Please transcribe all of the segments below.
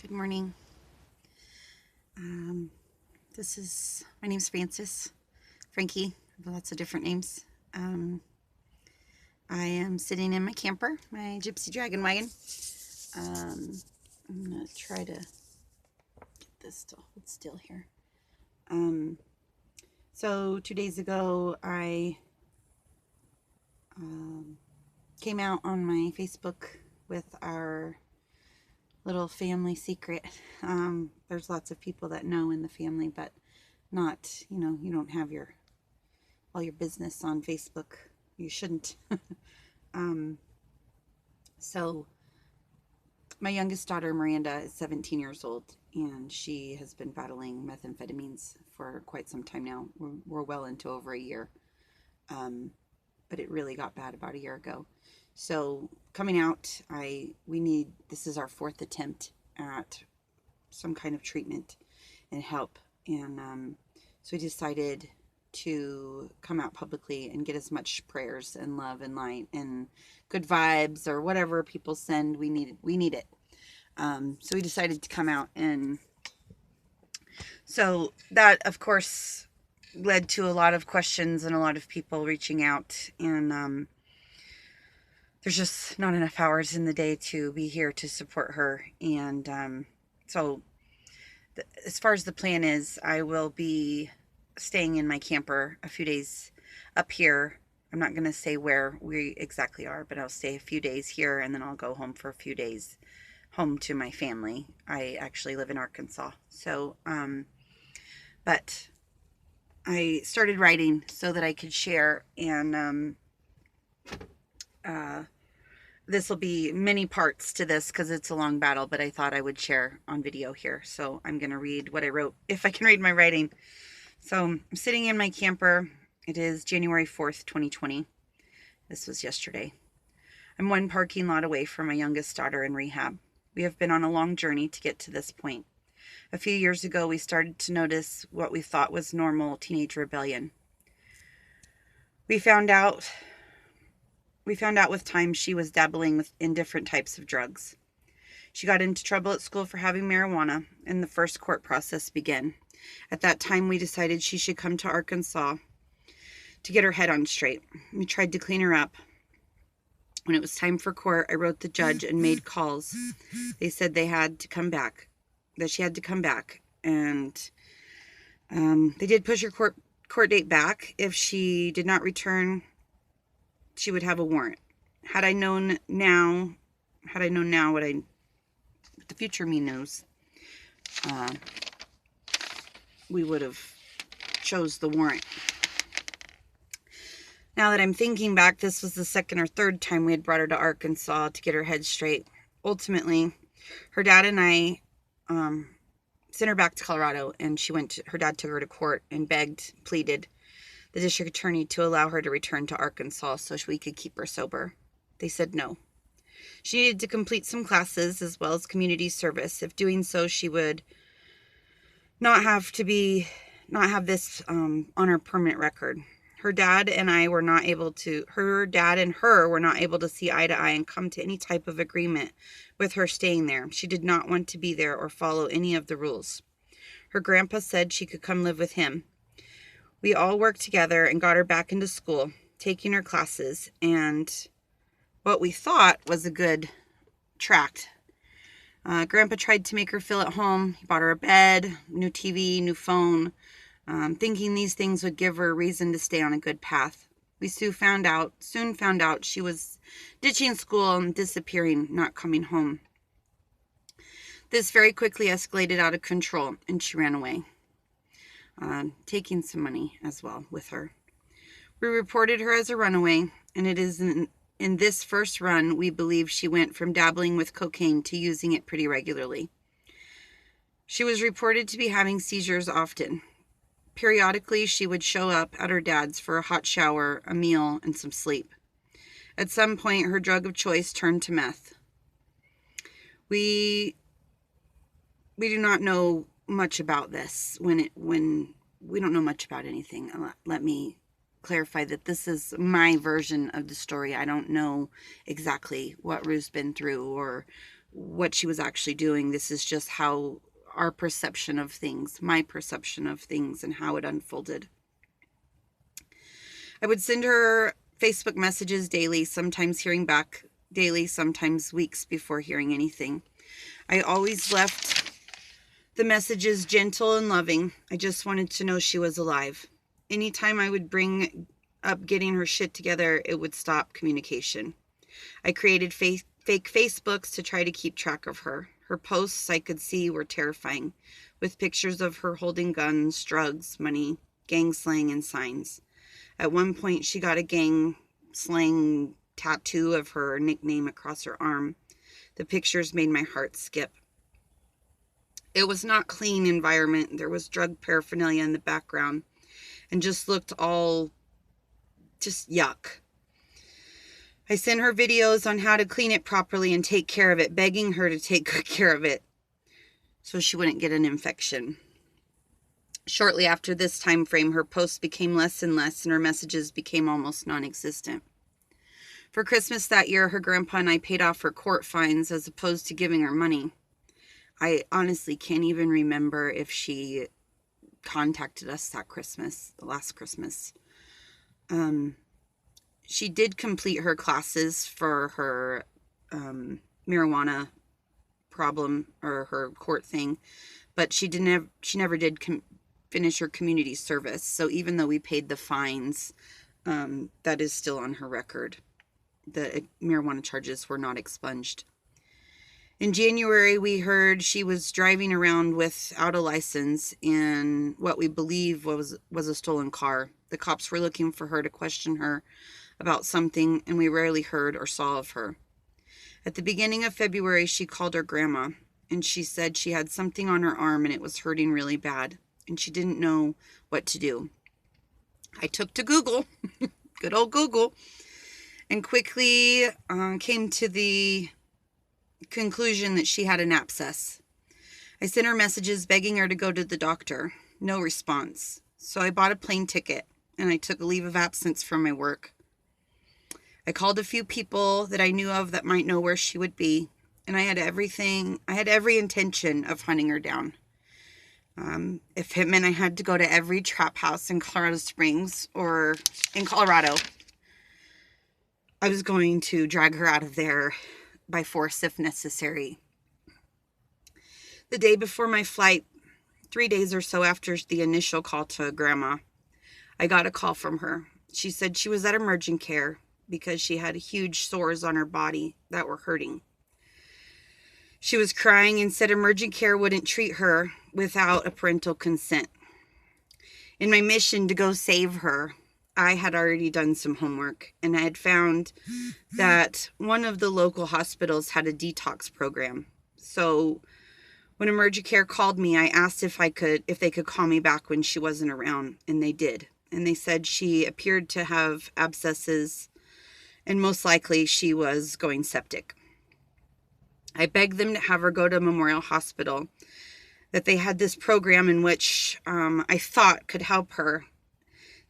Good morning. My name's Frankie, I have lots of different names. I am sitting in my camper, my Gypsy Dragon wagon. I'm going to try to get this to hold still here. So 2 days ago, I came out on my Facebook with our little family secret. There's lots of people that know in the family, but not, you don't have all your business on Facebook. You shouldn't. So my youngest daughter, Miranda, is 17 years old, and she has been battling methamphetamines for quite some time now. We're well into over a year. But it really got bad about a year ago. So coming out, this is our fourth attempt at some kind of treatment and help. And so we decided to come out publicly and get as much prayers and love and light and good vibes or whatever people send. We need it. So we decided to come out, and so that, of course, led to a lot of questions and a lot of people reaching out, and there's just not enough hours in the day to be here to support her. And so as far as the plan is, I will be staying in my camper a few days up here. I'm not going to say where we exactly are, but I'll stay a few days here, and then I'll go home for a few days, home to my family. I actually live in Arkansas. So, but I started writing so that I could share, and this will be many parts to this because it's a long battle, but I thought I would share on video here. So I'm going to read what I wrote, if I can read my writing. So I'm sitting in my camper. It is January 4th, 2020. This was yesterday. I'm one parking lot away from my youngest daughter in rehab. We have been on a long journey to get to this point. A few years ago, we started to notice what we thought was normal teenage rebellion. We found out with time she was dabbling in different types of drugs. She got into trouble at school for having marijuana, and the first court process began. At that time, we decided she should come to Arkansas to get her head on straight. We tried to clean her up. When it was time for court, I wrote the judge and made calls. They said they had to come back, that she had to come back, and they did push her court date back. If she did not return, she would have a warrant. Had I known now what the future me knows, we would have chose the warrant. Now that I'm thinking back, this was the second or third time we had brought her to Arkansas to get her head straight. Ultimately, her dad and I sent her back to Colorado, and her dad took her to court and pleaded the district attorney to allow her to return to Arkansas so we could keep her sober. They said no. She needed to complete some classes as well as community service. If doing so, she would not have this on her permanent record. Her dad and her were not able to see eye to eye and come to any type of agreement with her staying there. She did not want to be there or follow any of the rules. Her grandpa said she could come live with him. We all worked together and got her back into school, taking her classes, and what we thought was a good tract. Grandpa tried to make her feel at home. He bought her a bed, new TV, new phone, thinking these things would give her a reason to stay on a good path. We soon found out she was ditching school and disappearing, not coming home. This very quickly escalated out of control, and she ran away, taking some money as well with her. We reported her as a runaway, and it is in this first run we believe she went from dabbling with cocaine to using it pretty regularly. She was reported to be having seizures often. Periodically, she would show up at her dad's for a hot shower, a meal, and some sleep. At some point, her drug of choice turned to meth. We do not know much about this. When we don't know much about anything. Let me clarify that this is my version of the story. I don't know exactly what Ruth's been through or what she was actually doing. This is just how our perception of things, my perception of things, and how it unfolded. I would send her Facebook messages daily, sometimes hearing back daily, sometimes weeks before hearing anything. I always left the messages gentle and loving. I just wanted to know she was alive. Anytime I would bring up getting her shit together, it would stop communication. I created fake Facebooks to try to keep track of her. Her posts I could see were terrifying, with pictures of her holding guns, drugs, money, gang slang, and signs. At one point, she got a gang slang tattoo of her nickname across her arm. The pictures made my heart skip. It was not clean environment. There was drug paraphernalia in the background and just looked all just yuck. I sent her videos on how to clean it properly and take care of it, begging her to take good care of it so she wouldn't get an infection. Shortly after this time frame, her posts became less and less, and her messages became almost non-existent. For Christmas that year, her grandpa and I paid off her court fines as opposed to giving her money. I honestly can't even remember if she contacted us that Christmas, the last Christmas. She did complete her classes for her marijuana problem, or her court thing, but she never did finish her community service. So even though we paid the fines, that is still on her record. The marijuana charges were not expunged. In January, we heard she was driving around without a license in what we believe was a stolen car. The cops were looking for her to question her about something, and we rarely heard or saw of her. At the beginning of February, she called her grandma, and she said she had something on her arm and it was hurting really bad, and she didn't know what to do. I took to Google, good old Google, and quickly came to the conclusion that she had an abscess. I sent her messages begging her to go to the doctor. No response. So I bought a plane ticket and I took a leave of absence from my work. I called a few people that I knew of that might know where she would be, and I had every intention of hunting her down. If it meant I had to go to every trap house in Colorado Springs or in Colorado, I was going to drag her out of there by force if necessary. The day before my flight, 3 days or so after the initial call to Grandma, I got a call from her. She said she was at emergent care because she had huge sores on her body that were hurting. She was crying and said emergent care wouldn't treat her without a parental consent. In my mission to go save her, I had already done some homework, and I had found that one of the local hospitals had a detox program. So when emergent care called me, I asked if they could call me back when she wasn't around, and they did. And they said she appeared to have abscesses, and most likely she was going septic. I begged them to have her go to Memorial Hospital, that they had this program in which I thought could help her.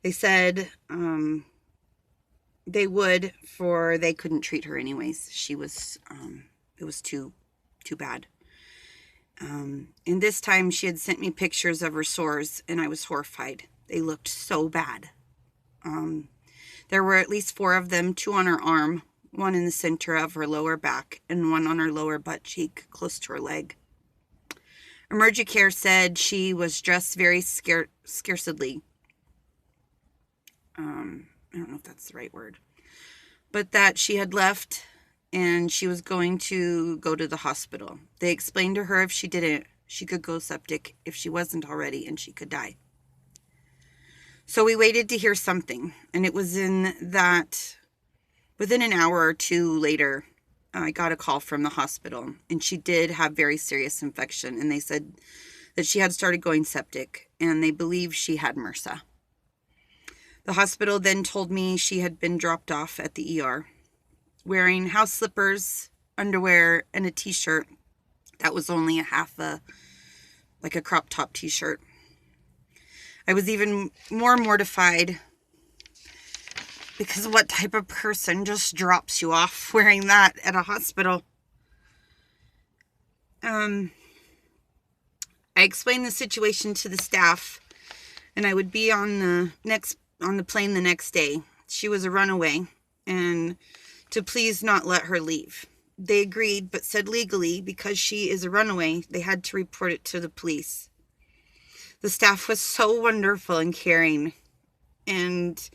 They said they would, for they couldn't treat her anyways. She was, it was too bad. And this time she had sent me pictures of her sores, and I was horrified. They looked so bad. There were at least 4 of them, 2 on her arm, 1 in the center of her lower back, and 1 on her lower butt cheek, close to her leg. Emergent care said she was dressed very scarcely. I don't know if that's the right word, but that she had left and she was going to go to the hospital. They explained to her if she didn't, she could go septic if she wasn't already, and she could die. So we waited to hear something, and it was within an hour or 2 later, I got a call from the hospital, and she did have very serious infection, and they said that she had started going septic, and they believe she had MRSA. The hospital then told me she had been dropped off at the ER, wearing house slippers, underwear, and a t-shirt that was only like a crop top t-shirt. I was even more mortified because what type of person just drops you off wearing that at a hospital? I explained the situation to the staff, and I would be on the plane the next day. She was a runaway, and to please not let her leave. They agreed, but said legally, because she is a runaway, they had to report it to the police. The staff was so wonderful and caring, and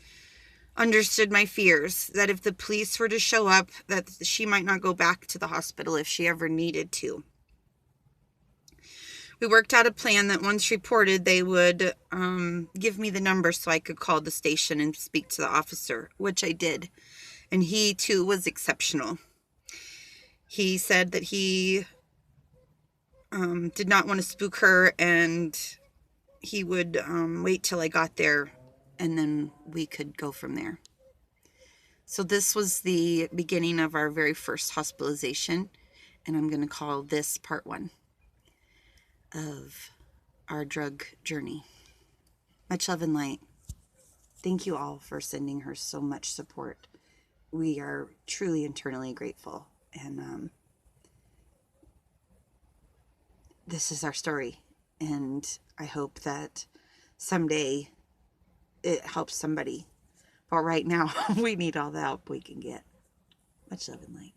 understood my fears that if the police were to show up, that she might not go back to the hospital if she ever needed to. We worked out a plan that once reported, they would give me the number so I could call the station and speak to the officer, which I did. And he, too, was exceptional. He said that he did not want to spook her, and he would wait till I got there, and then we could go from there. So this was the beginning of our very first hospitalization, and I'm going to call this part 1 of our drug journey. Much love and light. Thank you all for sending her so much support. We are truly internally grateful, and this is our story, and I hope that someday it helps somebody. But right now, we need all the help we can get. Much love and light.